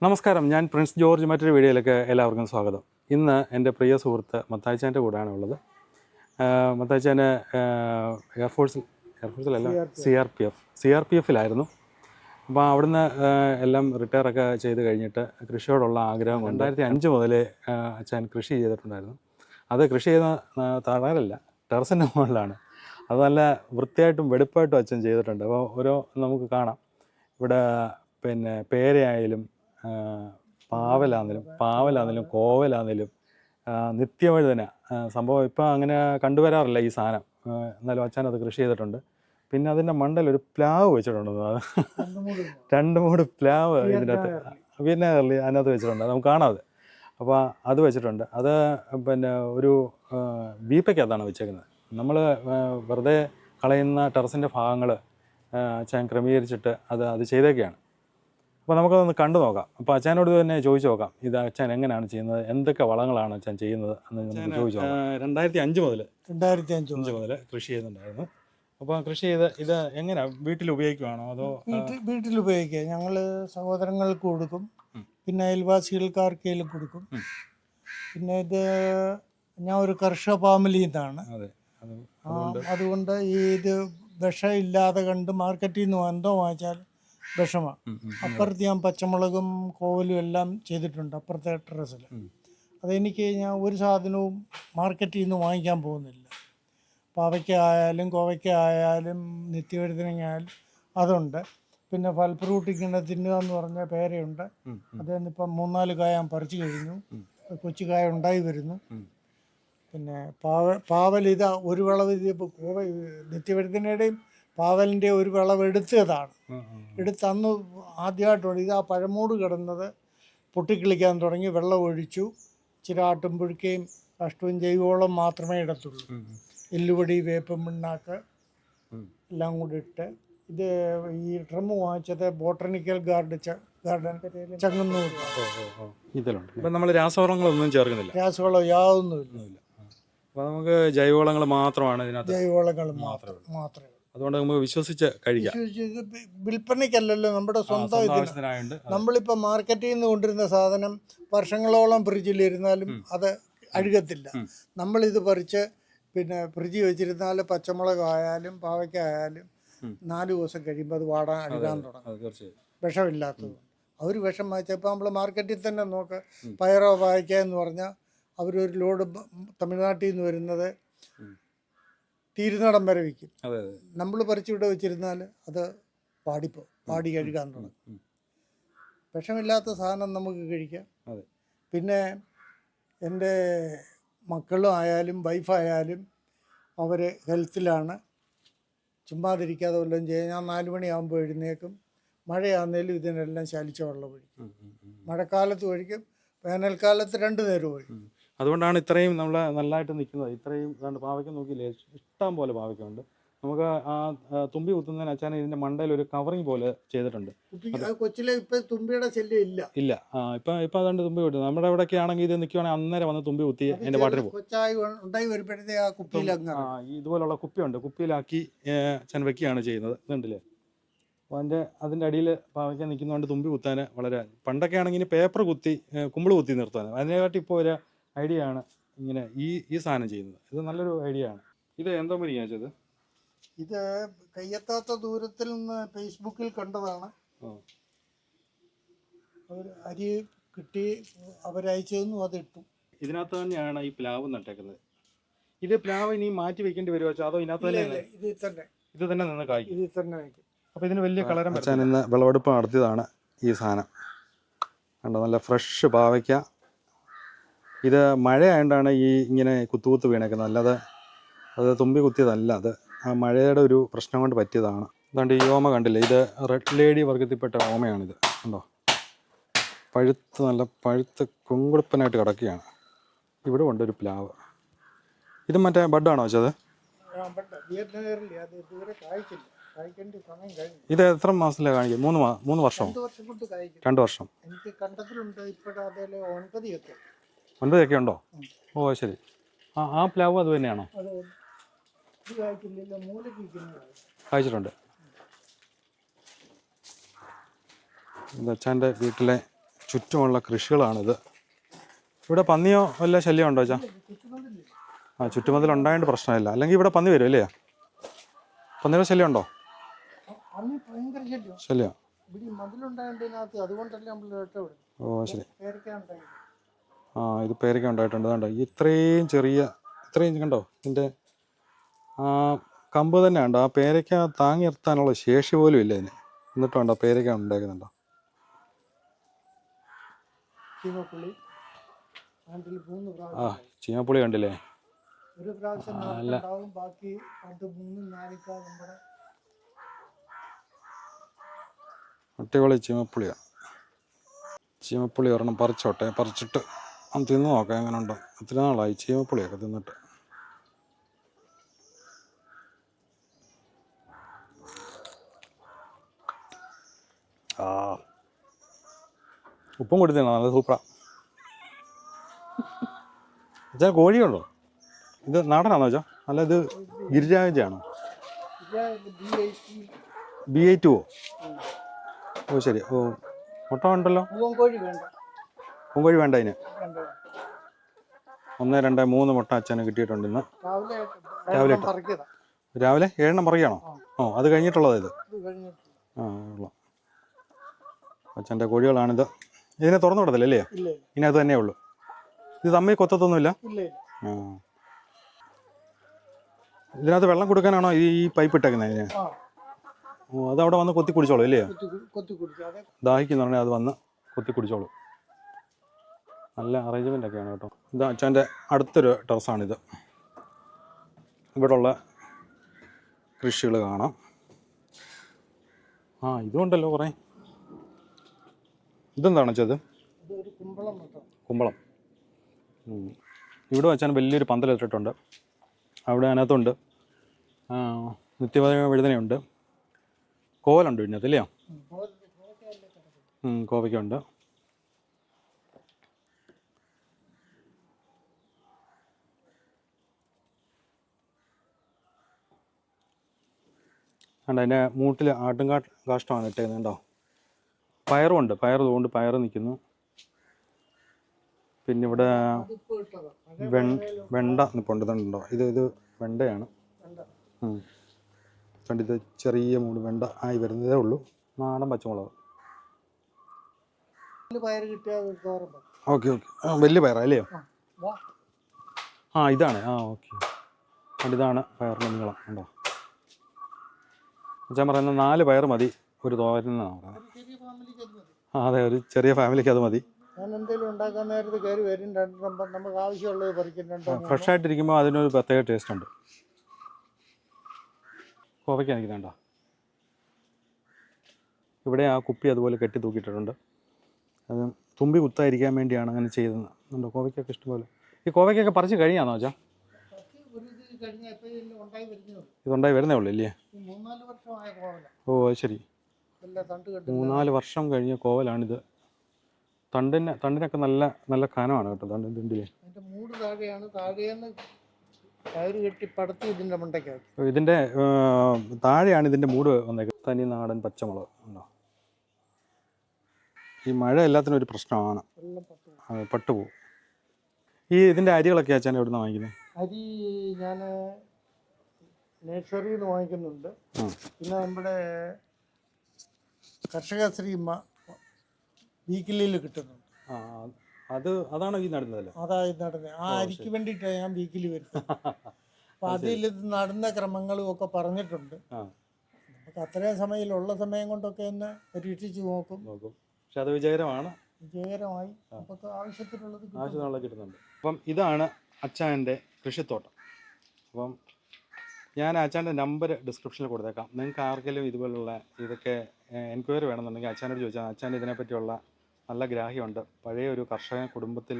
നമസ്കാരം, ഞാൻ Prince George. മറ്റൊരു വീഡിയോയിലേക്ക് എല്ലാവർക്കും സ്വാഗതം. ഇന്ന് എൻ്റെ പ്രിയ സുഹൃത്ത് മത്തായിച്ചാൻ്റെ കൂടെയാണ് ഉള്ളത്. മത്തായിച്ചാന് എയർഫോഴ്സിലല്ല, സി ആർ പി എഫിലായിരുന്നു. അപ്പോൾ അവിടുന്ന് എല്ലാം റിട്ടയറൊക്കെ ചെയ്ത് കഴിഞ്ഞിട്ട് കൃഷിയോടുള്ള ആഗ്രഹം 2005 മുതൽ അച്ഛൻ കൃഷി ചെയ്തിട്ടുണ്ടായിരുന്നു. അത് കൃഷി ചെയ്യുന്ന തണലല്ല, ടെറസിൻ്റെ മുകളിലാണ്. അത് നല്ല വൃത്തിയായിട്ടും വെടുപ്പായിട്ടും അച്ഛൻ ചെയ്തിട്ടുണ്ട്. അപ്പോൾ നമുക്ക് കാണാം. ഇവിടെ പിന്നെ പേരയായാലും പാവലാണെങ്കിലും കോവലാണെങ്കിലും നിത്യവഴുതന സംഭവം ഇപ്പം അങ്ങനെ കണ്ടുവരാറില്ല ഈ സാധനം. എന്നാലും അച്ഛൻ അത് കൃഷി ചെയ്തിട്ടുണ്ട്. പിന്നെ അതിൻ്റെ മണ്ടയിൽ ഒരു പ്ലാവ് വെച്ചിട്ടുണ്ട്. അത് 2-3 പ്ലാവ് ഇതിനകത്ത് പിന്നെ അതിനകത്ത് വെച്ചിട്ടുണ്ട്. അത് നമുക്ക് കാണാതെ. അപ്പോൾ അത് വെച്ചിട്ടുണ്ട്. അത് പിന്നെ ഒരു വീപ്പയ്ക്കകത്താണ് വെച്ചേക്കുന്നത്. നമ്മൾ വെറുതെ കളയുന്ന ടെറസിൻ്റെ ഭാഗങ്ങൾ അച്ഛൻ ക്രമീകരിച്ചിട്ട് അത് ചെയ്തേക്കെയാണ്. അപ്പോൾ നമുക്കതൊന്ന് കണ്ടു നോക്കാം. അപ്പോൾ അച്ഛനോട് തന്നെ ചോദിച്ചു നോക്കാം, ഇത് അച്ഛൻ എങ്ങനെയാണ് ചെയ്യുന്നത്, എന്തൊക്കെ വളങ്ങളാണ് അച്ഛൻ ചെയ്യുന്നത് എന്ന് നമുക്ക് ചോദിച്ചു നോക്കാം. 2005 മുതൽ കൃഷി ചെയ്യുന്നുണ്ടായിരുന്നു. അപ്പോൾ കൃഷി ചെയ്ത് ഇത് എങ്ങനെയാണ് വീട്ടിൽ ഉപയോഗിക്കുകയാണോ അതോ? വീട്ടിൽ ഉപയോഗിക്കുക. ഞങ്ങൾ സഹോദരങ്ങൾക്ക് കൊടുക്കും, പിന്നെ അയൽവാസികൾക്കാർക്കെങ്കിലും കൊടുക്കും. പിന്നെ ഇത് ഞാൻ ഒരു കർഷക ഫാമിലിയിൽ നിന്നാണ്. അതുകൊണ്ട് ഇത് വിഷമില്ലാതെ കണ്ട് മാർക്കറ്റിൽ നിന്ന് എന്തോ വാങ്ങിച്ചാൽ വിഷമാണ്. അപ്പുറത്ത് ഞാൻ പച്ചമുളകും കോവലും എല്ലാം ചെയ്തിട്ടുണ്ട് അപ്പുറത്തെ ടെറസിൽ. അതെനിക്ക് ഞാൻ ഒരു സാധനവും മാർക്കറ്റിൽ നിന്ന് വാങ്ങിക്കാൻ പോകുന്നില്ല. പാവയ്ക്ക ആയാലും കോവയ്ക്ക ആയാലും നിത്യവഴുതനങ്ങയായാലും അതുണ്ട്. പിന്നെ ഫലഫ്രൂട്ട് ഇങ്ങനെ തിന്നുക എന്ന് പറഞ്ഞ പേരയുണ്ട്. അതിന്നിപ്പം 3-4 കായ ഞാൻ പറിച്ചു കഴിഞ്ഞു. കൊച്ചു കായ ഉണ്ടായി വരുന്നു. പിന്നെ പാവൽ ഇതാ ഒരു വിളവ്. ഇതിപ്പോൾ നിത്യവഴുതനയുടെയും പാവലിൻ്റെ ഒരു വിളവ് എടുത്തതാണ്. അന്ന് ആദ്യമായിട്ടുണ്ട്. ഇത് ആ പഴമൂട് കിടന്നത് പൊട്ടിക്കിളിക്കാൻ തുടങ്ങി. വെള്ളം ഒഴിച്ചു, ഇച്ചിരി ആട്ടുംപുഴുക്കയും കഷ്ടവും ജൈവവളം മാത്രമേ ഇടത്തുള്ളൂ. എല്ലുപൊടി, വേപ്പും പിണ്ണാക്ക് എല്ലാം കൂടി ഇട്ട്. ഇത് ഈ ഡ്രം വാങ്ങിച്ചത് ബോട്ടണിക്കൽ ഗാർഡൻ ചങ്ങന്നൂർ. ഇപ്പം നമ്മൾ രാസവളങ്ങളൊന്നും ചേർക്കുന്നില്ല. രാസവളം യാതൊന്നുമില്ല. അപ്പോൾ നമുക്ക് ജൈവവളങ്ങൾ മാത്രമാണ് ഇതിനകത്ത്. ജൈവവളങ്ങൾ മാത്രമേ. അതുകൊണ്ട് നമുക്ക് വിശ്വസിച്ച് കഴിക്കാം. വിൽപ്പനയ്ക്കല്ലല്ലോ, നമ്മുടെ സ്വന്തം ഇതിന്. നമ്മളിപ്പോൾ മാർക്കറ്റിൽ നിന്ന് കൊണ്ടിരുന്ന സാധനം വർഷങ്ങളോളം ഫ്രിഡ്ജിലിരുന്നാലും അത് അഴുകത്തില്ല. നമ്മളിത് പറിച്ച് പിന്നെ ഫ്രിഡ്ജിൽ വെച്ചിരുന്നാൽ പച്ചമുളകായാലും പാവയ്ക്കായാലും 4 ദിവസം കഴിയുമ്പോൾ അത് അഴുകാൻ തുടങ്ങും. വിഷമില്ലാത്തത്. അവർ വിഷം വാങ്ങിച്ചപ്പോൾ നമ്മൾ മാർക്കറ്റിൽ തന്നെ നോക്ക്. പയറോ പാവയ്ക്ക എന്ന് പറഞ്ഞാൽ അവരൊരു ലോഡ് തമിഴ്നാട്ടിൽ നിന്ന് വരുന്നത് തീരുന്നിടം വരെ വിൽക്കും. നമ്മൾ പറിച്ചിവിടെ വെച്ചിരുന്നാൽ അത് പാടി കഴുകാൻ തുടങ്ങും. വിഷമില്ലാത്ത സാധനം നമുക്ക് കഴിക്കാം. പിന്നെ എൻ്റെ മക്കളും ആയാലും വൈഫായാലും അവർ ഹെൽത്തിലാണ്. ചുമ്മാതിരിക്കാതെ വല്ലതും ചെയ്യാൻ ഞാൻ 4 മണിയാകുമ്പോൾ എഴുന്നേക്കും. മഴയാകുന്നതിലും ഇതിനെല്ലാം ശാലിച്ച വെള്ളം ഒഴിക്കും. മഴക്കാലത്ത് ഒഴിക്കും, വേനൽക്കാലത്ത് 2 നേരം ഒഴിക്കും. അതുകൊണ്ടാണ് ഇത്രയും നമ്മൾ നല്ലതായിട്ട് നിൽക്കുന്നത്. ഇത്രയും പാവയ്ക്ക നോക്കിയില്ലേ, ഇഷ്ടം പോലെ പാവയ്ക്കുണ്ട്. നമുക്ക് ആ തുമ്പി കുത്തുന്നതിന് അച്ഛൻ ഇതിൻ്റെ മണ്ടയിൽ ഒരു കവറിങ് പോലെ ചെയ്തിട്ടുണ്ട്. കൊച്ചിലെ ഇപ്പം തുമ്പിയുടെ ശല്യം ഇല്ല. ഇപ്പം അതുകൊണ്ട് തുമ്പി കുത്തും. നമ്മുടെ ഇവിടെയൊക്കെ ആണെങ്കിൽ ഇത് നിൽക്കുവാണെങ്കിൽ അന്നേരം വന്ന് തുമ്പി കുത്തി അതിൻ്റെ പാട്ടിന് പോകും. ഇതുപോലുള്ള കുപ്പിയുണ്ട്, കുപ്പിയിലാക്കി അച്ഛൻ വെക്കുകയാണ് ചെയ്യുന്നത്. ഇതുണ്ടല്ലേ, അപ്പോൾ അതിൻ്റെ അടിയിൽ പാവയ്ക്ക നിൽക്കുന്നതുകൊണ്ട് തുമ്പി കുത്താൻ വളരെ. പണ്ടൊക്കെ ആണെങ്കിൽ പേപ്പർ കുത്തി കുമ്പിൾ കുത്തി നിർത്താൻ. അതിനെക്കാട്ടി ഇപ്പോൾ ഒരു ഐഡിയ ആണ് ഇങ്ങനെ ഈ സാധനം ചെയ്യുന്നത്. ഇത് നല്ലൊരു ഐഡിയ ആണ്. ഇത് എന്തോ മരിയാ ചെയ്തത്? ഇത് കയ്യെത്താത്ത ദൂരത്തിൽ നിന്ന് ഫേസ്ബുക്കിൽ കണ്ടതാണ്. അവർ അരി കിട്ടി അവരയച്ചതെന്നു അതിട്ടു. ഇതിനകത്ത് തന്നെയാണ് ഈ പ്ലാവ് നട്ടേക്കുന്നത്. ഇത് പ്ലാവ് ഇനി മാറ്റി വെക്കേണ്ടി വരുമോ അതോ ഇതിനകത്ത് തന്നെ? ഇത് തന്നെ നിന്ന് കായ്ക്കും. ഇതിൽ തന്നെ വയ്ക്കും. അപ്പോൾ ഇതിന് വലിയ കളറും. അച്ഛൻ ഇന്ന് വിളവെടുപ്പ് നടത്തിയതാണ് ഈ സാധനം. കണ്ടോ, നല്ല ഫ്രഷ് പാവയ്ക്ക. ഇത് മഴയായതുകൊണ്ടാണ് ഇങ്ങനെ കുത്തുകുത്ത് വീണേക്കുന്നത്. അല്ലാതെ അത് തുമ്പി കുത്തിയതല്ല. അത് ആ മഴയുടെ ഒരു പ്രശ്നം കൊണ്ട് പറ്റിയതാണ്. അതുകൊണ്ട് ഈ ഓമ കണ്ടില്ലേ, ഇത് റെഡ് ലേഡി വർഗത്തിൽപ്പെട്ട ഓമയാണിത്. കണ്ടോ, നല്ല പഴുത്ത് കുങ്കുടുപ്പനായിട്ട് കിടക്കുകയാണ്. ഇവിടെ ഉണ്ട് ഒരു പ്ലാവ്. ഇത് മറ്റേ ബഡാണോ വെച്ചത്? ഇത് എത്ര മാസത്തിലാണ് കാണിക്കുക? 3 വർഷം? 2 വർഷം. 9 ഒക്കെ ഉണ്ടോ? ഓ ശരി. ആ പ്ലാവ് അത് തന്നെയാണോ? കായ്ച്ചിട്ടുണ്ട്. ഇത് അച്ഛൻ്റെ വീട്ടിലെ ചുറ്റുമുള്ള കൃഷികളാണിത്. ഇവിടെ പന്നിയോ വല്ല ശല്യം ഉണ്ടോ വെച്ചാൽ? ആ, ചുറ്റുമതിൽ ഉണ്ടായതുകൊണ്ട് പ്രശ്നമില്ല. അല്ലെങ്കിൽ ഇവിടെ പന്നി വരും അല്ലേ? പന്നിയുടെ ശല്യം ഉണ്ടോ? ശല്യം. ഓ ശരി. ആ, ഇത് പേരയ്ക്ക ഉണ്ടായിട്ടുണ്ട്. കണ്ടോ ഇത്രയും കണ്ടോ ഇതിൻ്റെ ആ കമ്പ് തന്നെ ഉണ്ടോ? ആ പേരയ്ക്ക താങ്ങി നിർത്താനുള്ള ശേഷി പോലും ഇല്ല ഇതിന്. എന്നിട്ടുണ്ടോ പേരയ്ക്ക ഉണ്ടാക്കുന്നുണ്ടോ? ആ, ചീമപ്പുളി കണ്ടില്ലേ? അല്ല, അടിപൊളി ചീമപ്പുളിയാണ്. ചീമപ്പുളി ഒരെണ്ണം പറിച്ചിട്ട് ഒന്ന് തിന്ന് നോക്കാം എങ്ങനെ ഉണ്ടോ. ഒത്തിരി നാളായി ചീമപ്പുളിയൊക്കെ തിന്നിട്ട്. ആ, ഉപ്പും കൂടി തിന്നണം, നല്ല സൂപ്പറാ. വെച്ചാൽ കോഴിയുണ്ടോ? ഇത് നാടനാണോ വെച്ചാൽ? അല്ല, ഇത് ഗിരിരാജയാണോ? B82 ഓ ശരി. ഓ, മുട്ട ഉണ്ടല്ലോ. പൂങ്കോഴി വേണ്ട അതിന്. 1, 2, 3 മുട്ട അച്ഛന് കിട്ടിയിട്ടുണ്ട് ഇന്ന് രാവിലെ. രാവിലെ 7 മറിയാണോ? ഓ, അത് കഴിഞ്ഞിട്ടുള്ളത് ഇത്. ആ, ഉള്ളു. അച്ഛൻ്റെ കോഴികളാണിത്. ഇതിനെ തുറന്നു വിടത്തില്ല അല്ലേ? ഇതിനകത്ത് തന്നെ ഉള്ളൂ. ഇത് തമ്മിൽ കൊത്തത്തൊന്നുമില്ല. ആ, ഇതിനകത്ത് വെള്ളം കൊടുക്കാനാണോ ഈ പൈപ്പ് ഇട്ടേക്കുന്നത് ഇതിന്? ഓ, അതവിടെ വന്ന് കൊത്തി കുടിച്ചോളൂ അല്ലേ? ദാഹിക്കുന്നു പറഞ്ഞാൽ അത് വന്ന് കൊത്തി കുടിച്ചോളൂ. നല്ല അറേഞ്ച്മെൻ്റ് ഒക്കെയാണ് കേട്ടോ. ഇത് അച്ഛൻ്റെ അടുത്തൊരു ടെറസാണിത്. ഇവിടെയുള്ള കൃഷികൾ കാണാം. ആ, ഇതുണ്ടല്ലോ കുറേ. ഇതെന്താണ് വെച്ചത്? കുമ്പളം. ഇവിടെ വെച്ചാൽ വലിയൊരു പന്തലിട്ടിട്ടുണ്ട്. അവിടെ അതിനകത്തുണ്ട് നിത്യവഴുതനയുണ്ട്, കോവലുണ്ട് ഇതിനകത്ത് ഇല്ലയോ? കോവയ്ക്കുണ്ട്. കണ്ടോ അതിൻ്റെ മൂട്ടിൽ കാഷ്ടമാണ് ഇട്ടേക്കുന്നത്. കണ്ടോ, പയറുമുണ്ട്. അതുകൊണ്ട് പയർ നിൽക്കുന്നു. പിന്നെ ഇവിടെ വെണ്ട നിൽപ്പുണ്ട്. ഇതുണ്ടോ? ഇത് വെണ്ടയാണ്. ഇത് ചെറിയ മൂട് വെണ്ട ആയി വരുന്നതേ ഉള്ളൂ. നാടൻ പച്ചമുളക്. ഓക്കെ. വലിയ പയറാ അല്ലയോ? ആ, ഇതാണ്. ആ, ഓക്കെ. ഇതാണ് പയറിൻ്റെ നീളം. ഉണ്ടോ? അച്ഛൻ പറയുന്നത് 4 പയർ മതി ഒരു തോരനെന്നാണ് പറയുന്നത്. ആ, അതെ, ഒരു ചെറിയ ഫാമിലിക്ക് അത് മതി. ഫ്രഷ് ആയിട്ടിരിക്കുമ്പോൾ അതിനൊരു പ്രത്യേക ടേസ്റ്റ് ഉണ്ട്. കോവയ്ക്ക നിൽക്കുന്നുണ്ടോ? ഇവിടെ ആ കുപ്പി അതുപോലെ കെട്ടി തൂക്കിയിട്ടിട്ടുണ്ട്. അത് തുമ്പി കുത്തായിരിക്കാൻ വേണ്ടിയാണ് അങ്ങനെ ചെയ്തത്. കോവയ്ക്കൊക്കെ ഇഷ്ടംപോലെ. ഈ കോവയ്ക്കൊക്കെ പറിച്ച് കഴിഞ്ഞാണോ വെച്ചാൽ? ഇതുണ്ടായി വരുന്നേ ഉള്ളൂ ഇല്ലേ? ഓ, അത് ശരി. 3-4 വർഷം കഴിഞ്ഞ കോവലാണിത്. തണ്ടിനൊക്കെ നല്ല കനമാണ് കേട്ടോ. തണ്ടിൻ്റെ ഇതിൻ്റെ താഴെയാണ് ഇതിൻ്റെ മൂട് വന്നേക്കുന്നത്. തനി നാടൻ പച്ചമുളക് ഉണ്ടോ? ഈ മഴ എല്ലാത്തിനും ഒരു പ്രശ്നമാണ്. പട്ടുപോകും. ഇതിൻ്റെ അരികളൊക്കെ അച്ഛൻ എവിടെ നിന്നാണ് വാങ്ങിക്കുന്നത്? അരി ഞാൻ നഴ്സറിയിൽ നിന്ന് വാങ്ങിക്കുന്നുണ്ട്. പിന്നെ നമ്മുടെ കർഷകശ്രീ വീക്കിലിയിൽ കിട്ടുന്നുണ്ട്. അതാണോ ഈ നടുന്നതല്ലോ? അതായത് നടുന്നത്. ആ അരിക്ക് വേണ്ടിയിട്ടാണ് ഞാൻ വീക്കിലി വരുന്നത്. അപ്പം അതിൽ നടുന്ന ക്രമങ്ങളും ഒക്കെ പറഞ്ഞിട്ടുണ്ട്. നമുക്ക് അത്രയും സമയമുള്ള സമയം കൊണ്ടൊക്കെ ഒന്ന് പരീക്ഷിച്ച് നോക്കും. പക്ഷെ അത് വിജയകരമായി നമുക്ക് ആവശ്യത്തിനുള്ളത് കിട്ടുന്നുണ്ട്. അപ്പം ഇതാണ് അച്ഛൻ്റെ കൃഷിത്തോട്ടം. അപ്പം ഞാൻ അച്ഛൻ്റെ നമ്പർ ഡിസ്ക്രിപ്ഷനിൽ കൊടുത്തേക്കാം. നിങ്ങൾക്ക് ആർക്കെങ്കിലും ഇതുപോലുള്ള ഇതൊക്കെ എൻക്വയറി വേണമെന്നുണ്ടെങ്കിൽ അച്ഛനോട് ചോദിച്ചാൽ അച്ഛൻ ഇതിനെപ്പറ്റിയുള്ള നല്ല ഗ്രാഹ്യമുണ്ട്. പഴയ ഒരു കർഷക കുടുംബത്തിൽ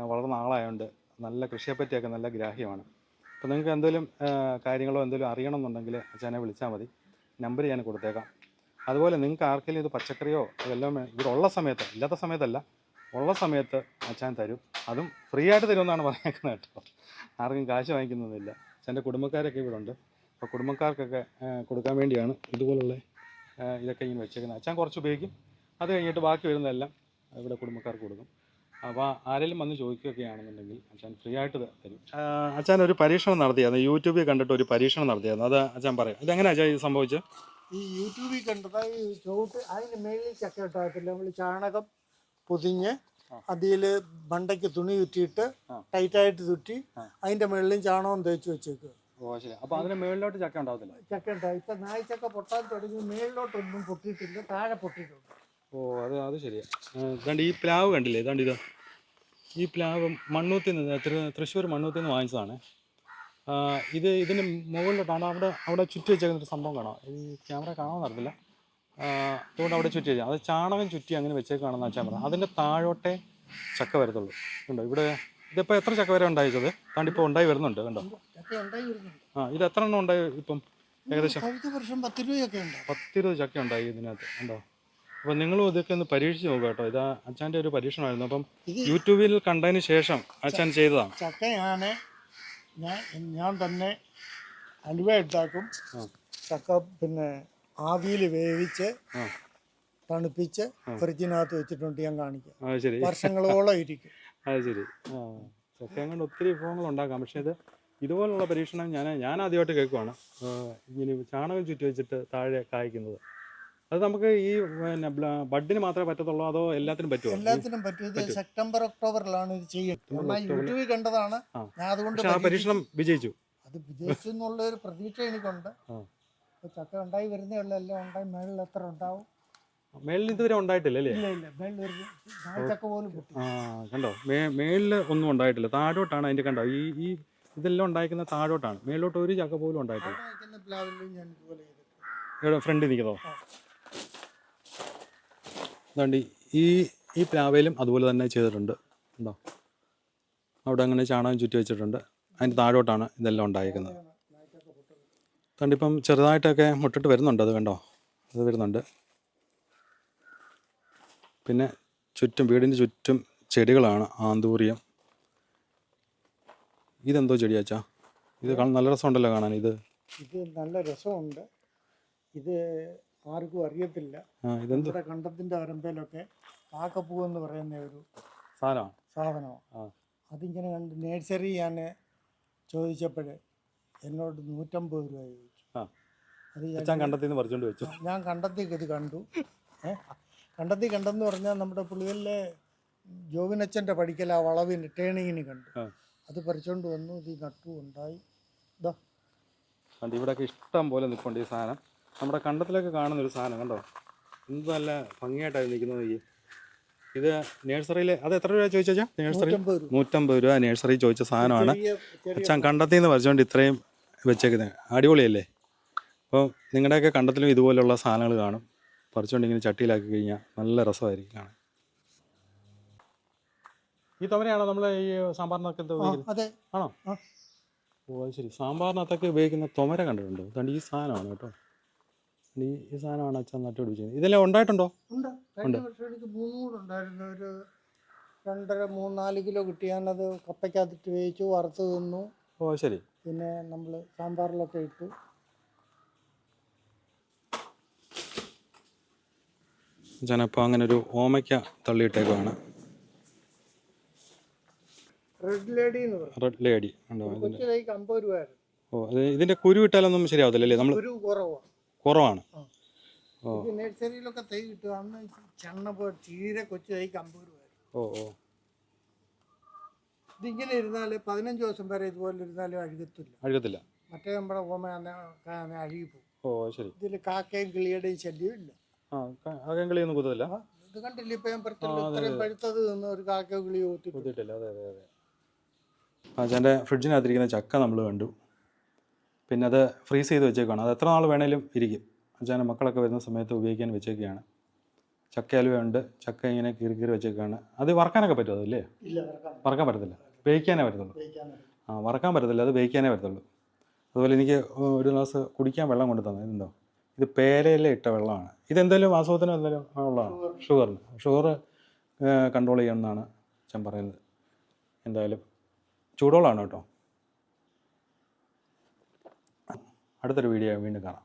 വളർന്ന ആളായതുകൊണ്ട് നല്ല കൃഷിയെപ്പറ്റിയൊക്കെ നല്ല ഗ്രാഹ്യമാണ്. അപ്പോൾ നിങ്ങൾക്ക് എന്തെങ്കിലും കാര്യങ്ങളോ എന്തെങ്കിലും അറിയണമെന്നുണ്ടെങ്കിൽ അച്ഛനെ വിളിച്ചാൽ മതി. നമ്പർ ഞാൻ കൊടുത്തേക്കാം. അതുപോലെ നിങ്ങൾക്ക് ആർക്കെങ്കിലും ഇത് പച്ചക്കറിയോ ഇതെല്ലാം ഇവിടെ ഉള്ള സമയത്ത്, ഇല്ലാത്ത സമയത്തല്ല, ഉള്ള സമയത്ത് അച്ഛൻ തരും. അതും ഫ്രീ ആയിട്ട് തരുമെന്നാണ് പറഞ്ഞേക്കുന്നത് കേട്ടോ. ആർക്കും കാശ് വാങ്ങിക്കുന്നൊന്നുമില്ല. അച്ഛൻ്റെ കുടുംബക്കാരൊക്കെ ഇവിടെ ഉണ്ട്. അപ്പോൾ കുടുംബക്കാർക്കൊക്കെ കൊടുക്കാൻ വേണ്ടിയാണ് ഇതുപോലുള്ള ഇതൊക്കെ ഇങ്ങനെ വെച്ചേക്കുന്നത്. അച്ഛൻ കുറച്ച് ഉപയോഗിക്കും. അത് കഴിഞ്ഞിട്ട് ബാക്കി വരുന്നതെല്ലാം ഇവിടെ കുടുംബക്കാർക്ക് കൊടുക്കും. അപ്പോൾ ആരെങ്കിലും വന്ന് ചോദിക്കുകയൊക്കെ ആണെന്നുണ്ടെങ്കിൽ അച്ഛൻ ഫ്രീ ആയിട്ട് തരും. അച്ഛൻ ഒരു പരീക്ഷണം നടത്തിയായിരുന്നു, യൂട്യൂബിൽ കണ്ടിട്ട് ഒരു പരീക്ഷണം നടത്തിയായിരുന്നു, അത് അച്ഛൻ പറയാം. ഇതെങ്ങനെയാണ് അച്ഛാ ഇത് സംഭവിച്ചത്? ഈ യൂട്യൂബിൽ കണ്ടത് ഈ ചുവട്ട് അതിന് മേളിൽ ചക്ക ഉണ്ടാകത്തില്ല. നമ്മൾ ചാണകം പൊതിഞ്ഞ് അതിൽ മണ്ടയ്ക്ക് തുണി ചുറ്റിയിട്ട് ടൈറ്റായിട്ട് ചുറ്റി അതിൻ്റെ മുകളിലും ചാണകം തേച്ച് വെച്ചേക്കുക. ഓ ശരി. അപ്പോൾ അതിന് മേളിലോട്ട് ചക്ക ഉണ്ടാകത്തില്ല? ചക്ക ഉണ്ടാവും. ഇപ്പം നായ്ച്ചക്ക പൊട്ടാൻ തുടങ്ങി. മേളിലോട്ടൊന്നും പൊട്ടിയിട്ടില്ല, താഴെ പൊട്ടിയിട്ടുണ്ട്. ഓ അത് ശരിയാണ്. ഇതാണ്ട് ഈ പ്ലാവ് കണ്ടില്ലേ, ഇതാണ്ട് ഇത് ഈ പ്ലാവ് മണ്ണൂത്തിൽ നിന്ന് തൃശ്ശൂർ മണ്ണൂത്തിൽ നിന്ന് വാങ്ങിച്ചതാണ്. ഇതിന് മുകളിലോട്ടാണ് അവിടെ ചുറ്റി വെച്ചേക്കുന്നൊരു സംഭവം കാണാം. ഈ ക്യാമറ കാണാമെന്ന് അറിയില്ല. അതുകൊണ്ട് അവിടെ ചുറ്റി വെച്ചാൽ അത് ചാണകം ചുറ്റി അങ്ങനെ വെച്ചേക്കാണെന്ന് വെച്ചാൽ പറഞ്ഞത്. അതിൻ്റെ താഴോട്ടേ ചക്ക വരത്തുള്ളൂ. കണ്ടോ ഇവിടെ ഇതിപ്പോൾ എത്ര ചക്ക വരെ ഉണ്ടായിച്ചത്? കണ്ടിപ്പോൾ ഉണ്ടായി വരുന്നുണ്ട്. കണ്ടോ ഇത് എത്ര എണ്ണം ഉണ്ടായി ഇപ്പം? ഏകദേശം 10-20 ചക്ക ഉണ്ടായി ഇതിനകത്ത്. കണ്ടോ? അപ്പോൾ നിങ്ങളും ഇതൊക്കെ ഒന്ന് പരീക്ഷിച്ച് നോക്കുക കേട്ടോ. ഇത് അച്ഛൻ്റെ ഒരു പരീക്ഷണമായിരുന്നു. അപ്പം യൂട്യൂബിൽ കണ്ടതിന് ശേഷം അച്ഛൻ ചെയ്തതാണ്. ചക്ക ഞാൻ തന്നെ അലുവ ഉണ്ടാക്കും. ചക്ക പിന്നെ ആവിയിൽ വേവിച്ച് തണുപ്പിച്ച് ഫ്രിഡ്ജിനകത്ത് വെച്ചിട്ടുണ്ട്. ഞാൻ കാണിക്കാം. അത് ശരി. വർഷങ്ങളോളം ഇരിക്കും. അത് ശരി. ചക്കയും കൊണ്ട് ഒത്തിരി വിഭവങ്ങൾ ഉണ്ടാക്കാം. പക്ഷേ ഇതുപോലുള്ള പരീക്ഷണം ഞാൻ ആദ്യമായിട്ട് കേൾക്കുവാണ്. ഇങ്ങനെ ചാണകം ചുറ്റി വെച്ചിട്ട് താഴെ കായ്ക്കുന്നത്. അത് നമുക്ക് ഈ പിന്നെ ബഡിന് മാത്രമേ പറ്റത്തുള്ളൂ, അതോ എല്ലാത്തിനും പറ്റുമോ? എല്ലാത്തിനും പറ്റും. ഇത് സെപ്റ്റംബർ ഒക്ടോബറിലാണ് ഇത് ചെയ്യുന്നത്. യൂട്യൂബിൽ കണ്ടതാണ് ഞാൻ. അതുകൊണ്ട് ആ പരീക്ഷണം വിജയിച്ചു. അത് വിജയിച്ചു എന്നുള്ള ഒരു പ്രതീക്ഷ എനിക്കുണ്ട്. ചക്ക ഉണ്ടായി വരുന്നേ ഉള്ളൂ. എല്ലാം ഉണ്ടായി. മേളിൽ എത്ര ഉണ്ടാവും? മേളിൽ ഇതുവരെ ഉണ്ടായിട്ടില്ല അല്ലേ? ഇല്ല. മേളിൽ ചക്ക പോലും പൊട്ടി. കണ്ടോ, മേളിൽ ഒന്നും ഉണ്ടായിട്ടില്ല. താഴോട്ടാണ് അതിൻ്റെ. കണ്ടോ ഈ ഇതെല്ലാം ഉണ്ടായിരിക്കുന്ന താഴോട്ടാണ്. മേളിലോട്ട് ഒരു ചക്ക പോലും ഉണ്ടായിട്ടില്ല. ഇവിടെ ഫ്രണ്ടിൽ നിൽക്കുന്നോ? അതുകൊണ്ട് ഈ പ്ലാവയിലും അതുപോലെ തന്നെ ചെയ്തിട്ടുണ്ട്. ഉണ്ടോ? അവിടെ അങ്ങനെ ചാണകം ചുറ്റി വെച്ചിട്ടുണ്ട്. അതിൻ്റെ താഴോട്ടാണ് ഇതെല്ലാം ഉണ്ടായിരിക്കുന്നത്. അതുകൊണ്ട് ഇപ്പം ചെറുതായിട്ടൊക്കെ മുട്ടിട്ട് വരുന്നുണ്ട്. അത് കണ്ടോ, അത് വരുന്നുണ്ട്. പിന്നെ വീടിൻ്റെ ചുറ്റും ചെടികളാണ്. ആന്തൂറിയം. ഇതെന്തോ ചെടിയാച്ചാ? ഇത് നല്ല രസമുണ്ടല്ലോ കാണാൻ. ഇത് നല്ല രസമുണ്ട്. ഇത് ആർക്കും അറിയത്തില്ല. ഇതെന്താ? കണ്ടത്തിന്റെ വരമ്പയിലൊക്കെ കാക്കപ്പൂ എന്ന് പറയുന്ന ഒരു സാധനമാണ്. അതിങ്ങനെ കണ്ട് നേഴ്സറി ഞാൻ ചോദിച്ചപ്പോഴേ എന്നോട് 150 രൂപ ചോദിച്ചു. ഞാൻ കണ്ടെത്തി ഇത് കണ്ടു. കണ്ടെത്തി കണ്ടെന്ന് പറഞ്ഞാൽ നമ്മുടെ പുള്ളികളിലെ ജോബിനച്ഛൻ്റെ പഠിക്കൽ ആ വളവിന് ടേണിങ്ങിന് കണ്ടു. അത് പറിച്ചോണ്ട് വന്നു. ഇത് നട്ടു ഉണ്ടായി. ഇവിടെയൊക്കെ ഇഷ്ടം പോലെ നിൽപ്പുണ്ട് ഈ സാധനം. നമ്മുടെ കണ്ടത്തിലൊക്കെ കാണുന്നൊരു സാധനം. കണ്ടോ, എന്ത് നല്ല ഭംഗിയായിട്ടാണ് നിൽക്കുന്നത്. ഇത് നേഴ്സറിയിൽ അത് എത്ര രൂപ ചോദിച്ചാ? നേഴ്സറി 150 രൂപ നേഴ്സറി ചോദിച്ച സാധനമാണ്. അച്ഛൻ കണ്ടത്തിൽ നിന്ന് പറിച്ചുകൊണ്ട് ഇത്രയും വെച്ചേക്കുന്നത്. അടിപൊളിയല്ലേ? അപ്പോൾ നിങ്ങളുടെയൊക്കെ കണ്ടത്തിലും ഇതുപോലുള്ള സാധനങ്ങൾ കാണും. പറിച്ചുകൊണ്ട് ഇങ്ങനെ ചട്ടിയിലാക്കി കഴിഞ്ഞാൽ നല്ല രസമായിരിക്കും കാണാൻ. ഈ തുമരയാണോ നമ്മൾ ഈ സാമ്പാറിനൊക്കെ ഉപയോഗിക്കുന്നത്? ആണോ? ഓ അത് ശരി. സാമ്പാറിനകത്തൊക്കെ ഉപയോഗിക്കുന്ന തുമര കണ്ടിട്ടുണ്ടോ? അതുകൊണ്ട് ഈ സാധനമാണ് കേട്ടോ. ഈ സാധനമാണ് അച്ഛൻ നട്ടുപിടിപ്പിച്ചത്. ഇതെല്ലാം ഉണ്ടായിട്ടുണ്ടോ? ഉണ്ട്. എനിക്ക് 3 ഉണ്ടായിരുന്നു. ഒരു 2.5-3-4 കിലോ കിട്ടി. ഞാനത് കപ്പയ്ക്കകത്തിട്ട് വേവിച്ചു, വറുത്ത് തിന്നു. ഓ ശരി. പിന്നെ നമ്മൾ സാമ്പാറിലൊക്കെ ഇട്ടു. അച്ഛനപ്പോൾ അങ്ങനെ ഒരു ഓമയ്ക്ക തള്ളിയിട്ടേക്കുവാണ്. റെഡ് ലേഡി ഉണ്ടോ? 50 രൂപയായിരുന്നു. ഓ അത് ഇതിൻ്റെ കുരു ഇട്ടാലൊന്നും ശരിയാവത്തില്ലല്ലേ? നമ്മൾ കുറവാണ്. നഴ്സറിയിലൊക്കെ തൈ കിട്ടുക. അന്ന് ചണ്ണ തീരെ കൊച്ചു തൈക്ക് 50 രൂപയായിരുന്നു. ഓ ഇതിങ്ങനെ ഇരുന്നാൽ 15 ദിവസം വരെ ഇതുപോലെ ഇരുന്നാലും അഴുകത്തില്ല. മറ്റേ നമ്മുടെ ഓമ അഴുകിപ്പോകും. ഓ ശരി. ഇതിൽ കാക്കയും കിളിയുടെയും ശല്യം ഇല്ല. കിളിയൊന്നും കുത്തത്തില്ല. ഇത് കണ്ടില്ല, ഇപ്പം ഞാൻ ഇത്രയും പഴുത്തത് നിന്ന് ഒരു കാക്കയോ കിളിയോ കുത്തിയിട്ടില്ല. അതെ. അച്ഛൻ്റെ ഫ്രിഡ്ജിനകത്തിരിക്കുന്ന ചക്ക നമ്മൾ കണ്ടു. പിന്നെ അത് ഫ്രീസ് ചെയ്ത് വെച്ചേക്കാണ്. അത് എത്ര നാൾ വേണേലും ഇരിക്കും. അച്ഛൻ്റെ മക്കളൊക്കെ വരുന്ന സമയത്ത് ഉപയോഗിക്കാൻ വെച്ചേക്കുകയാണ്. ചക്ക അലുവയുണ്ട്. ചക്ക ഇങ്ങനെ കീറി വെച്ചേക്കാണ്. അത് വറക്കാനൊക്കെ പറ്റുമോ? അതല്ലേ? വറക്കാൻ പറ്റത്തില്ല, വേവിക്കാനേ പറ്റത്തുള്ളൂ. വറക്കാൻ പറ്റത്തില്ല, അത് വേവിക്കാനേ പറ്റത്തുള്ളൂ. അതുപോലെ എനിക്ക് ഒരു ഗ്ലാസ് കുടിക്കാൻ വെള്ളം കൊണ്ട് തന്നെ. ഇതുണ്ടോ? ഇത് പേരയില ഇട്ട വെള്ളമാണ്. ഇതെന്തെങ്കിലും അസുഖത്തിന് എന്തെങ്കിലും ഉള്ളതാണ്? ഷുഗർ കൺട്രോൾ ചെയ്യണമെന്നാണ് അച്ഛൻ പറയുന്നത്. എന്തായാലും ചൂടുവെള്ളമാണ് കേട്ടോ. അടുത്തൊരു വീഡിയോ വീണ്ടും കാണാം.